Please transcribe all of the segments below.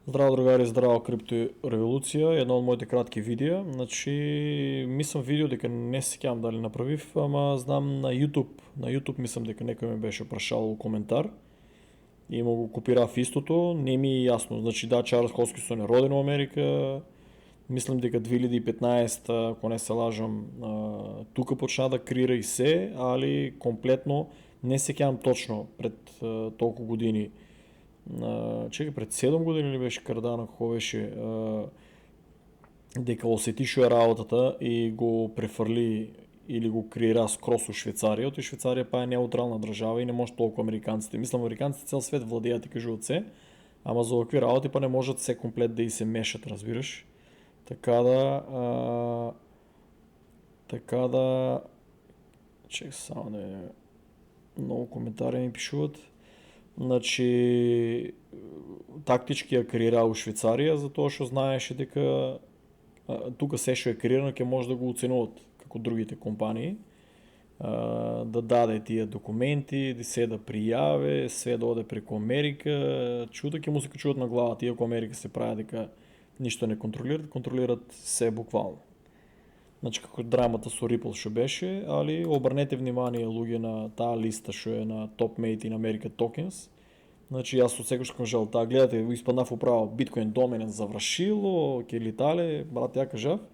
Здраво, другари, здраво, криптореволюция, едно от моите кратки видеа. Значи, мислам видео дека не се сеќавам дали направив, ама знам на YouTube. На YouTube мислам дека некој ме беше прашал коментар и му го копирав истото. Не ми е јасно. Значи, да, Чарлз Хоскинсон е роден у Америка. Мислам дека 2015, ако не се лажам, тука почна да крира и се, али комплетно не се сеќавам точно пред толку години. Чекай, пред 7 години ли беше Кардано, какво беше, дека осети шо е работата и го префрли или го креира скрос у Швейцария, и Швейцария па е неутрална држава и не може толку американците. Мислам, американците цел свет владеат и кажуваат се, ама за овакви работи па не можат се комплет да и се мешат, разбираш. Така да, така да, чек само да е, много коментари ми пишуват. Значи, тактички ја креира у Швейцарија, затоа што знаеше дека тука се што е креирано ќе може да го оценуват како другите компании, да даде тие документи, да се да пријаве, све да оде преку Америка, чуда ќе му се качуват на главата, иако Америка се прави дека ништо не контролират, контролират се буквално. Значи како драмата со Ripple што беше, али обрнете внимание луѓе на таа листа што е на Top Mate in America Tokens. Значи јас од секој што кажал, таа гледате, испаднав управо биткоин доменен завршило, ќе летале, брат ја кажав,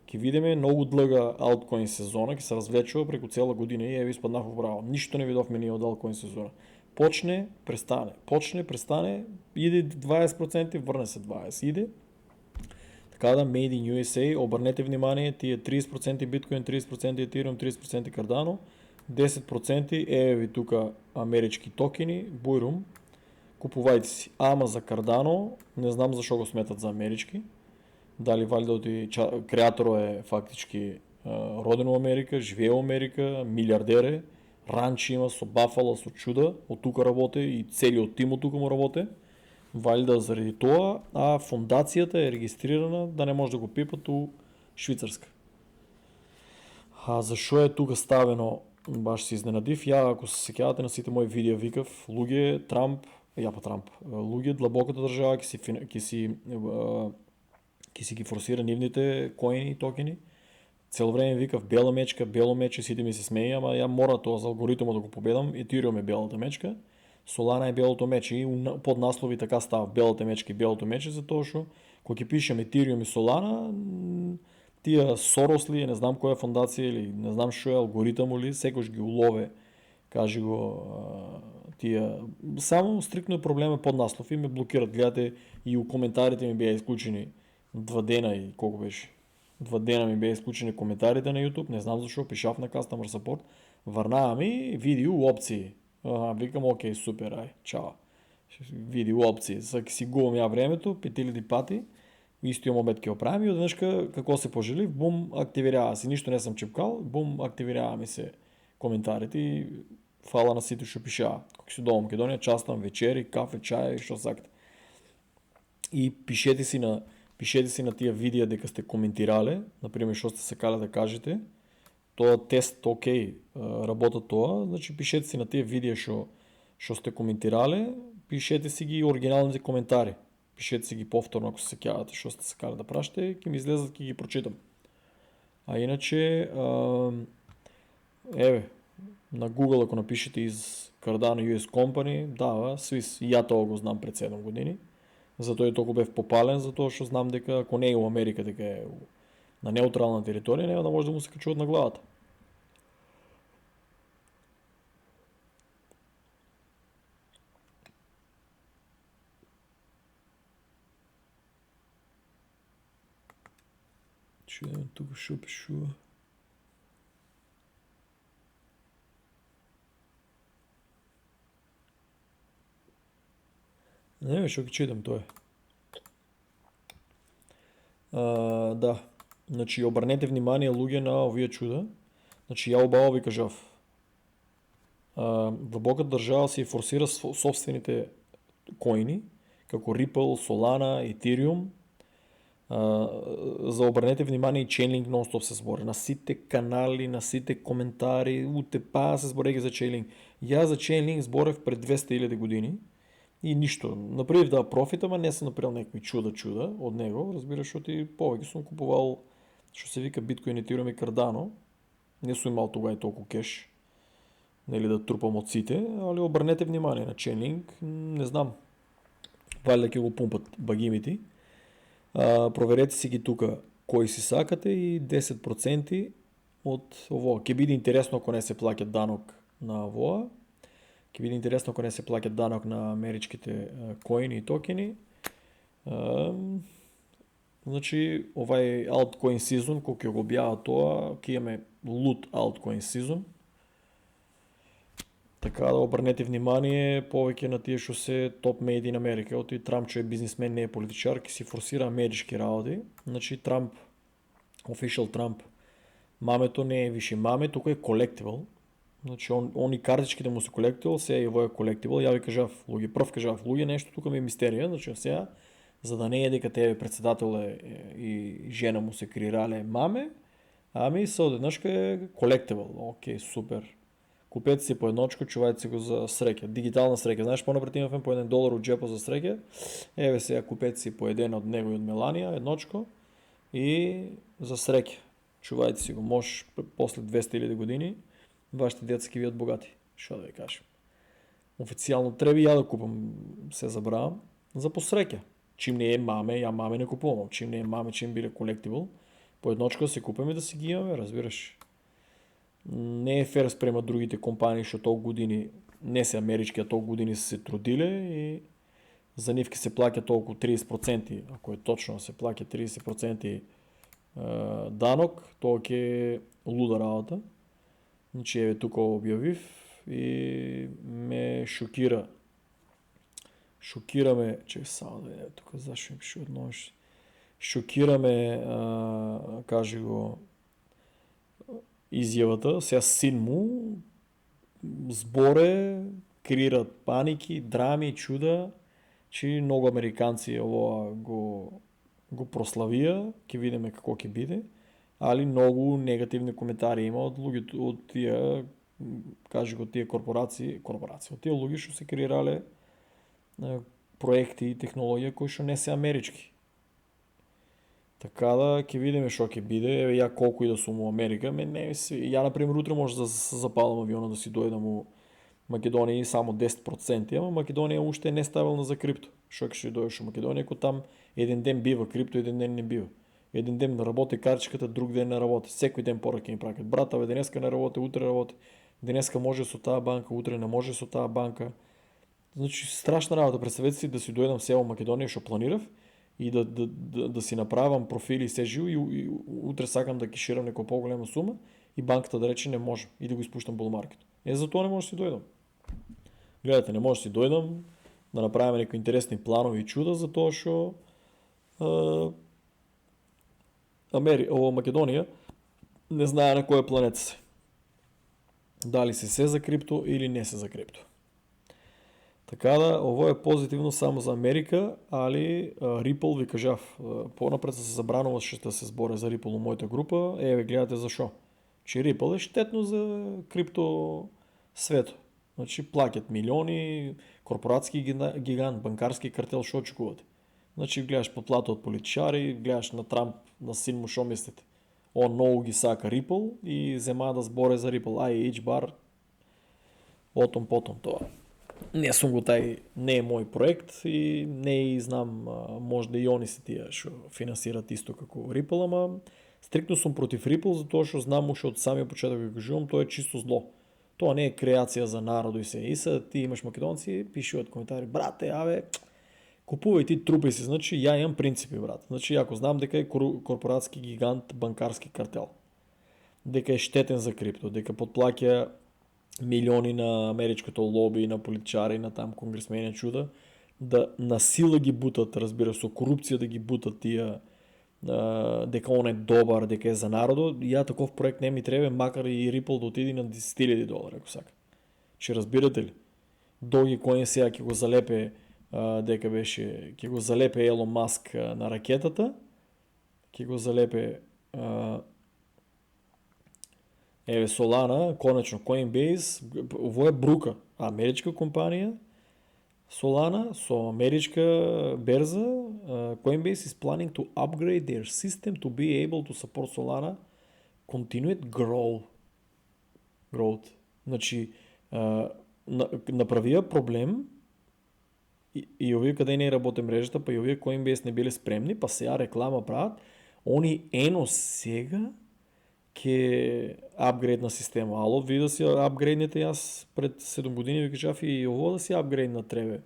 ќе видиме многу длга алткоин сезона, ќе се развлечува преку цела година и еве испаднав управо. Ништо не видовме ние од алткоин сезона. Почне, престане, иде 20%, врне се 20, иде. Така да, Made in USA, обрнете внимание, тие 30% биткоин, 30% Ethereum, 30% Cardano, 10% еве ви тука амерички токени, бујрум, купувајте си. Ама за Cardano, не знам зашо го сметат за амерички, дали валјда креаторот е фактички роден у Америка, живее у Америка, милиардер е, ранчи има со бафала, со чуда, од тука работе и целиот тим од тука му работе. Валјда заради тоа, а фондацијата е регистрирана да не може да го пипат у Швицарска. А зашо е тука ставено, баш се изненадив, ја ако се сеќавате на сите мои видеа викав, луѓе Трамп, луѓе длабоката држава ќе си ги форсира нивните коини и токени. Цело време викав бела мечка, бело мече, сите ми се смеја, ама ја мора тоа за алгоритмот да го победам, Ethereum е белата мечка. Солана е белото мече и под наслови така става белата мечка и белото мече, затоа што кога ќе пишем Ethereum и Solana, тие Сорос ли, не знам која фондација или не знам што е алгоритам ли, секош ги улове, кажи го тие. Само стрикно е проблема под наслов и ме блокират. Гледате и у коментарите ми беа исклучени 2 дена и колку беше? 2 дена ми беа исклучени коментарите на YouTube, не знам зашо, пишав на Customer Support, врнаа ми видео опции. Викам, окей, супер, ај, чао. Види опции, сега си губам ја времето, 5000 пати, истиот момент ќе оправим и однешка како се пожелив, бум, активираа се, ништо не сам чепкал, бум, активираа ми се коментарите и фала на сите што пишаа. Кога си до Македонија, частам вечери, кафе, чај, што сакате. И пишете си на тие видеа дека сте коментирале, например што сте сакале да кажете, тоа тест, окей, работа тоа, значи пишете си на тие видеа што сте коментирале, пишете си ги оригиналните коментари. Пишете си ги повторно ако се сеќавате што сте сакале да прашате, ќе ми излезат, ќе ги прочитам. А иначе, еве, на Google ако напишете из Cardano US Company, дава Swiss. И ја тоа го знам пред 7 години. Затоа и толку бев попален, затоа што знам дека ако не е у Америка, дека е на неутрална територија, нема да може да му се качуват на главата. Ще видим тук што пишува. Не, што ги читам, тоа е. Да, значи обрнете внимание луѓе на овие чуда. Значи ја убаво ви кажав. Длабоката држава си форсира собствените коини, како Ripple, Solana, Ethereum. За обрнете внимание и Chainlink нон-стоп се збори. На сите канали, на сите коментари, утепа се збореги за Chainlink. Ја за Chainlink зборев пред 200.000 години И нищо. Направих да профит, ама не съм направил някакви чуда от него. Разбираш, защото и повече съм купувал, що се вика биткоин Ethereum и Cardano. Не съм имал тогава и толкова кеш, нали, да трупам от сите, али обърнете внимание на Chainlink, не знам, вали да го пумпат багимити. Проверете си ги тук, кой си сакате и 10% от ОВО. Ке биде интересно, ако не се плакят данък на ОВО. Ке биде интересно, ако не се плакят данък на америчките коини и токени. Значи, ovaj altcoin season, колко го обява това, ке имаме loot altcoin season. Така да обърнете внимание повече на тия, що се топ мейди на Америка. От и Трамп, че е бизнесмен, не е политичар, ки си форсира американски работи. Значи Трамп, official Трамп, мамето не е виши маме, тук е колективъл. Значи он и картичките му са колективъл, сега и его е колективъл. Я ви кажа в луги, пръв кажа в луги, нещо тук ми е мистерия. Значи сега, за да не е дека тебе председател и жена му се крирале маме, ами съдеднъжка е колективъл. Окей, супер. Купете си по едночко, чувайте си го за среќа. Дигитална среќа. Знаеш, по-напред имахме по $1 от джепа за среќа. Еве сега купете си по един от него и от Мелания, едночко. И за среќа. Чувайте си го. Може после 200 000 години вашите деца ки вият богати. Що да ви кажем. Официално трябва и я да купам, се забравям, за посреќа. Чим не е маме, я маме не купувам. Чим не е маме, чим биле колективъл. По едночко да си купим и да си ги имаме, разбираш. Не е фер спрема другите компании, защото толкова години, не са американски, а толкова години са се трудили и за нивки се плакят толкова 30%, ако е точно се плакят 30% данък, толкова е луда работа. Значи е тук обявив и ме шокира. Шокираме, че само да е тук, защо ми пише отново. Шокираме, каже го, изявата. Сега син му зборе, крират паники, драми, чуда, че много американци го прославия, ке видиме какво ке биде, али много негативни коментари има от тия, каже го, тия корпорации, от тия луги, що се крирале проекти и технология, кои ще не са амерички. Така да, ке видиме шо ке биде, я колко и да сум у Америка, не си, я например утре може да се запалам авиона да си дойдам у Македония и само 10%, ама Македония още е нестабилна за крипто. Шо ще дойдеш у Македония, ако там един ден бива крипто, един ден не бива. Един ден работи картичката, друг ден не работи. Всеки ден поръки ми пракат. Брата, бе, денеска не работи, утре работи. Денеска може с тази банка, утре не може с тази банка. Значи страшна работа. Представете си да си дойдам в село Македония, що планирав и да си направям профили и се жил и утре сакам да кеширам някаква по-голяма сума и банката да рече не може и да го изпущам булмаркет. Затова не може да си дойдам. Гледайте, не може да си дойдам да направим някакви интересни планови и чуда, затова, защото Македония не знае на коя планета се. Дали се за крипто или не се за крипто. Така да, ово е позитивно само за Америка, али Ripple ви кажав. По-напред се забранува, ще се сборя за Ripple у моята група. Ви гледате защо. Че Ripple е щетно за крипто свето. Значи плакят милиони, корпоратски гигант, банкарски картел, шо очекувате. Значи гледаш подплата от политичари, гледаш на Трамп, на син му, шо мислите. Он много ги сака Ripple и взема да сборе за Ripple. Each бар, отом потом това. Не съм го тай, не е мой проект и не и знам, може да и они се тия ще финансират исто како Ripple, ама стриктно съм против Ripple, затоа што знам уште от самия почеток го кажувам, тоа е чисто зло. Тоа не е креација за народо и се. И са ти имаш македонци, пиши от коментари, брате, купувај ти, трупај си, значи ја имам принципи, брат. Значи ако знам дека е корпоратски гигант, банкарски картел, дека е штетен за крипто, дека подплаќа милиони на американското лоби, на политичари, на там конгресмени чуда, да насила ги бутат, разбира, со корупција да ги бутат тия, дека он е добар, дека е за народо. Ја таков проект не ми треба, макар и Ripple да отиде на $10,000, ако сака. Ще разбирате ли? Dogecoin сега ќе го залепе, дека беше, ќе го залепе Елон Маск на ракетата, ќе го залепе Solana, конечно, Coinbase, ово е брука. Америчка компанија Solana, so američka berza, Coinbase is planning to upgrade their system to be able to support Solana continued growth. Значи, направия проблем и овие къде не работи мрежата, па и овие Coinbase не били спремни, па сега реклама правят, они ено сега ке апгрейд на система. Ало, вие да си апгрейднете, аз пред 7 години ви кажав и ово да си апгрейдна требе.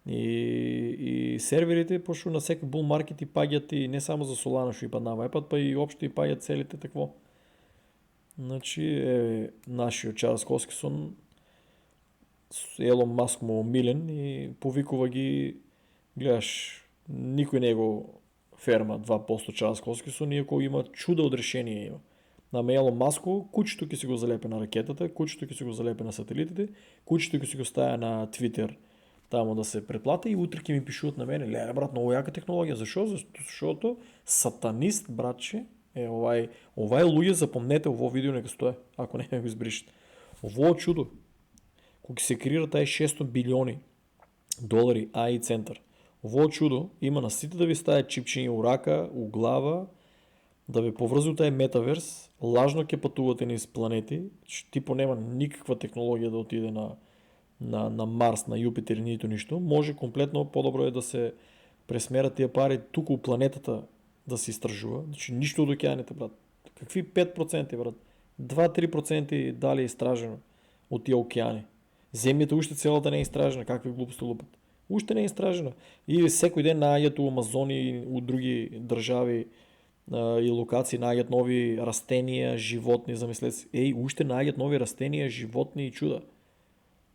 И серверите, пошто на всеки bull market и пагят и не само за Solana шо и паднава iPad, па и общо и пагят целите такво. Значи, нашиот Чарлз Хоскинсон, Елон Маск му умилен и повикува ги, гледаш, никой не го ферма 2% Чарлз Хоскинсон, иако има чудо от решение има. На Елон Маско, кучето ки си го залепе на ракетата, кучето ки си го залепе на сателитите, кучето ки си го ставя на Twitter, тамо да се преплата и утре ки ми пишуват на мене, леле брат, много яка технология. Защо? Защото сатанист, братче, овај луѓе, запомнете ово видео нека стое, ако не го избришете. Ово чудо, кога се креира тај 600 билиони долари AI център, ово чудо има на сите да ви ставят чипчини у рака, у глава, да ви поврзи тај метаверс, лажно ке пътувате низ планети, типо нема никаква технология да отиде на Марс, на Юпитер, нито нищо. Може комплетно по-добро е да се пресмерат тия пари тук у планетата да се изтражува. Значи нищо от океаните, брат. Какви 5%, брат? 2-3% дали е изтражено от тия океани. Земята още цялата не е изтражена. Какви глупости лупат? Още не е изтражена. И всеки ден најдат у Амазони и у други държави и локации најдат нови растения, животни, замислете си. Още најдат нови растения, животни и чуда.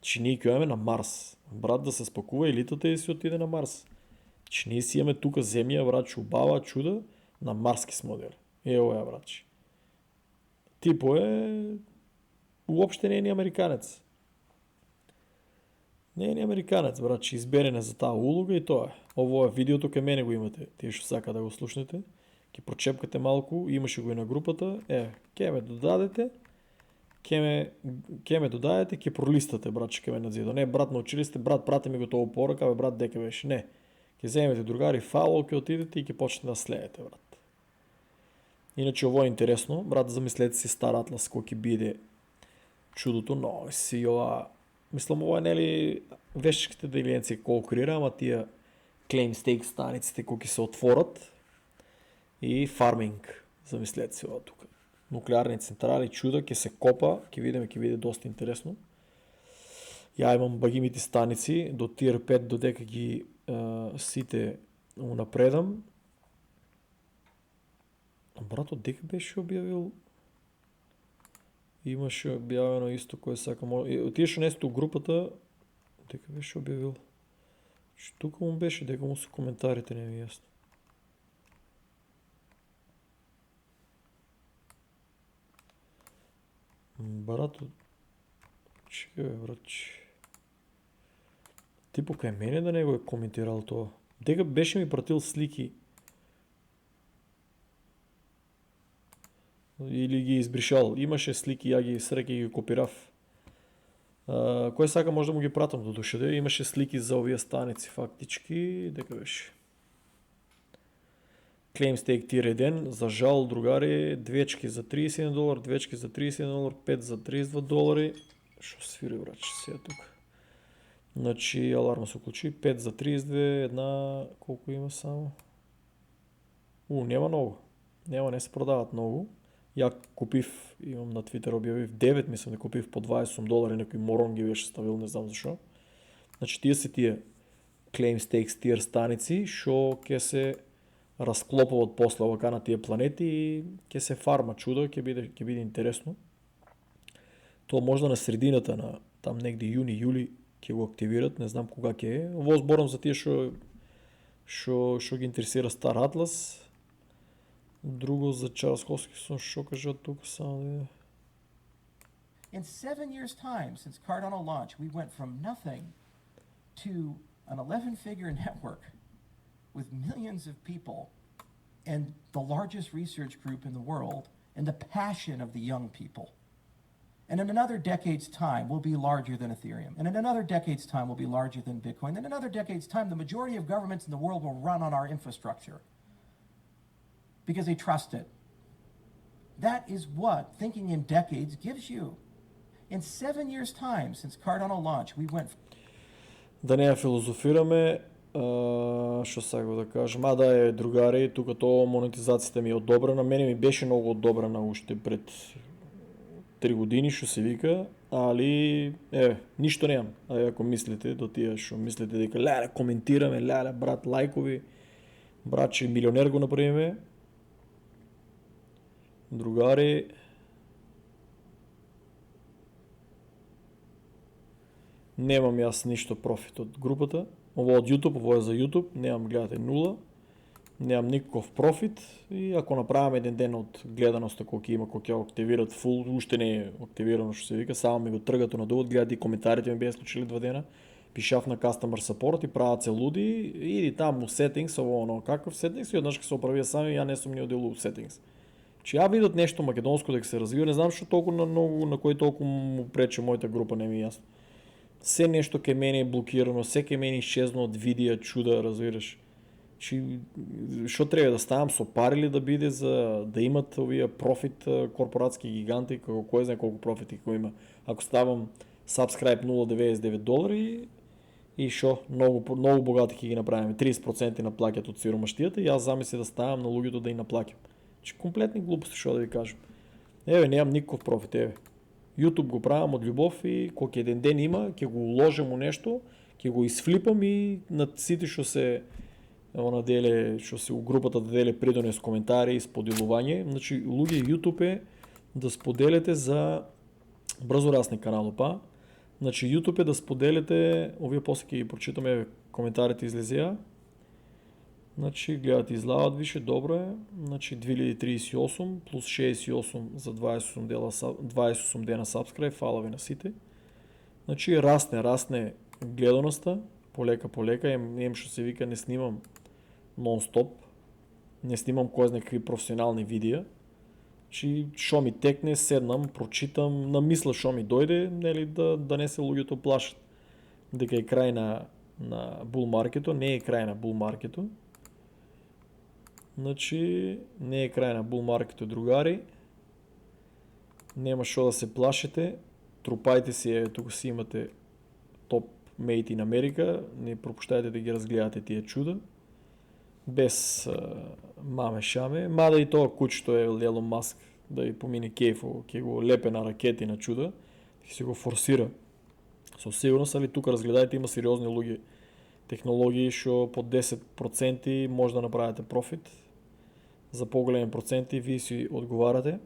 Че ние киваме на Марс. Брат, да се спакува елитата и си отиде на Марс. Че ние си имаме тука земя, брат, чубава, чуда, на марски с модели. Ео братче. Типо уопšte не е ни американец. Не е ни американец, брат, че изберене за тази улога и то е. Ово е видеото, към мене го имате. Тие ще сака да го слушнете. Ки прочепкате малко, имаше го и на групата. Ке ме додадете. Ке ме додадете, ке пролистате, брат, че ке ме надзида. Не, брат, научили сте, брат, прати ми го това поръка, брат, деке беше. Не. Ке вземете другари файл, ке отидете и ке почнете да следете, брат. Иначе ово е интересно, брат, замислете си Стар Атлас, кој ке биде чудото, но си ова... Мислам, ова е нели вещичките делиенци колко крира, ама тия claim stake станиците кои се отворят и фарминг. Замислете си ова тук. Нуклеарни централи, чуда, ке се копа, ке виде доста интересно. Я имам багимите станици до Tier 5, додека ги сите унапредам. Брат, дека беше обявил? Имаше обявено исто кое сака може. Отидеше нещо групата. Дека беше обявил? Тук му беше, дека му са коментарите, не ми е ясно. Брато... Чекай бе, братче. Типо кај мене да не го е коментирал това. Дека беше ми пратил слики. Или ги избришал. Имаше слики, ја ги среки и ги копирав. Кој сака може да му ги пратам до душеде. Имаше слики за овие станици фактички. Дека беше. Claim Stake Tier 1. За жал, другари, двечки за $31, двечки за $31, 5 за $32. Шо свири, браче, сега тук. Значи, аларма се включи. 5 за 32, една... Колко има само? Няма много. Не се продават много. Я купив, имам на Twitter обявив 9, мислям да купив по $20, некој морон ги беше ставил, не знам защо. Значи тия се тия Claim Stakes Tier станици, шо ке се разклопуват после вака на тия планети и ке се фарма чуда, ке биде интересно. То може на средината на там негде юни-юли ке го активират, не знам кога ке е. Ово зборам за тия шо ги интересира Стар Атлас. Друго за Чарлз Хоскинсон, шо кажа тук само да видя. In 7 years' time, since Cardano launch, we went from nothing to an 11-figure network with millions of people and the largest research group in the world and the passion of the young people. And in another decade's time, will be larger than Ethereum. And in another decade's time, will be larger than Bitcoin. And in another decade's time, the majority of governments in the world will run on our infrastructure because they trust it. That is what thinking in decades gives you. In 7 years' time, since Cardano launch, we went... Да не я филозофираме, що сега да кажем, да другари, тук то монетизацията ми е одобрена, мене ми беше много одобрена още пред 3 години, що се вика, али, нищо нямам. Ако мислите, до тия, що мислите, дека, ляля, коментираме, ляля, брат, лайкови, брат, че милионер го направиме, другари, нямам аз нищо профит от групата. Това от YouTube, това е за YouTube, нямам, гледате, нула. Нямам никакъв профит и ако направим един ден от гледаността, колко има, колко я активират фул, още не е активирано, ще се вика, само ми го тръгат надолу, гледат и коментарите ми бяха случили 2 дена, пишав на Customer Support и правят се луди, и там у settings, но какъв settings и еднъж се оправя сами, я не съм ни отделил settings. Че я видят нещо македонско да се развива, не знам, защо толкова много, на кой толкова му прече моята група, не ми е ясно. Все нещо ке мене е блокирано, всеки мене е изчезно от видео, чуда, разбираш. Що трябва да ставам сопарили да биде, за да имат овия профит корпоратски гиганти, кой знае колко профити има. Ако ставам subscribe $0.99 и шо, много богати ги направим, 30% наплакят от сиромащията и аз замисля да ставам на лугито да и наплакям. Че комплетни глупости, що да ви кажем. Нямам никакъв профит, YouTube го правям от любов и колко един ден има, ке го уложа му нещо, ке го изфлипам и на сите ще се наделе, що се групата да деле придоне с коментари и споделуване. Значи, луги, YouTube е да споделяте за бързо расне канал опа. Значи, YouTube е да споделяте, овие после ги прочитаме коментарите излезея. Значи, гледате излават више, добро е. Значи, 2038 плюс 68 за 28 дена subscribe, фала ви на сите. Значи, расне гледаността, полека, им ще се вика, не снимам нон-стоп, не снимам кой знае какви професионални видеа, че шо ми текне, седнам, прочитам, намисля шо ми дойде, нели, да не се луѓето плашат. Дека е край на bull маркето, не е край на bull маркето. Значи, не е край на bull маркето, другари. Нема шо да се плашите, трупайте си, тук си имате топ Made in America, не пропущайте да ги разгледате тия чуда. Без маме-шаме. Мада и това кучето е Елон Маск да и помине кейфо, ке го лепе на ракети на чуда, ке си го форсира. Със сигурност, али тук разгледайте, има сериозни луги технологии, шо по 10% може да направите профит. За по-големи проценти вие си отговаряте.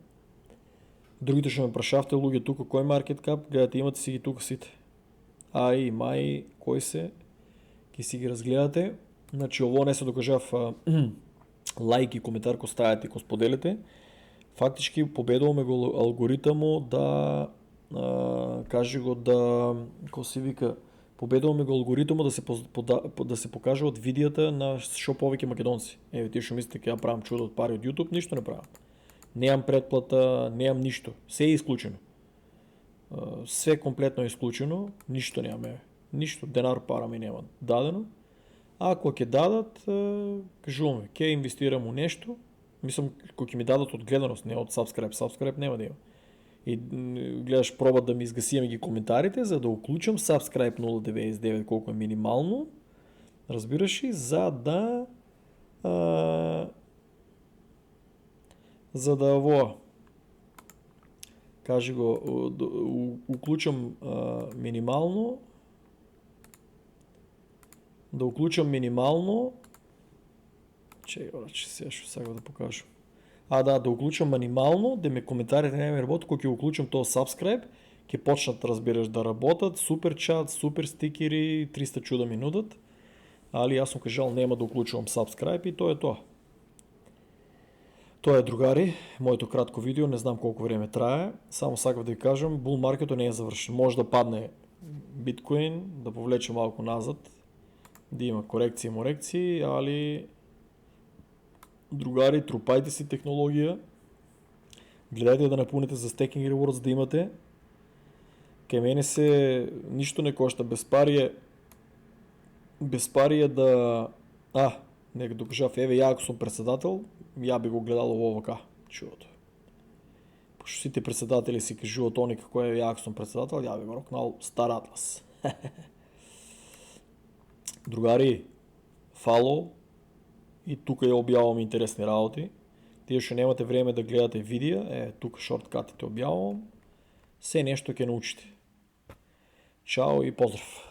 Другите ще ме прашавате, луги тук, кой маркет кап, гледате, имате си ги тук сите. Май, кой се, ки си ги разгледате. Значи, ово не се докажав лайк и коментар, ко ставате, ко споделяте. Фактически победуваме го алгоритъмо да каже го да, ко си вика, победуваме го алгоритъмо да се покаже от видеята на шо повеќе македонци. Ти шо мислите, ке я правим чудо от пари от YouTube, нищо не правим. Нямам предплата, нямам нищо. Все е изключено. Все комплетно е изключено, нищо нямаме. Нищо, денар пара ми няма дадено. Ако ке дадат, кажуваме, ке инвестирам у нещо, мислям, ако ке ми дадат от гледаност, не от subscribe няма да има. И гледаш, пробват да ми изгасим ги коментарите, за да оключам subscribe 0.99, колко е минимално, разбираш ли, за да кажи го, уключам минимално, да уключам минимално, сега да покажа. Да уключам минимално, да ми коментарите не ми работят, ако уключам този subscribe, ке почнат, разбираш, да работят, супер чат, супер стикери, 300 чуда ми нудат, али аз съм кажал, няма да уключвам subscribe и то е това. Това е, другари, моето кратко видео, не знам колко време трае, само сакав да ви кажем, bull маркето не е завършен, може да падне биткоин, да повлече малко назад, да има корекции, али другари, трупайте си технология, гледайте да напълните за стейкинг rewards да имате, Кај мене се ништо не кошта, без пари е да... нека докажав, еве ја ако сум председател, ја би го гледал ово вака, чудото. Пошто сите председатели си кажуваат они како е ја ако сум председател, ја би го рокнал Стар Атлас. Другари, фало, и тука ја објавам интересни работи. Тие што немате време да гледате видеа, тука шорткатите објавам. Се нешто ќе научите. Чао и поздрав!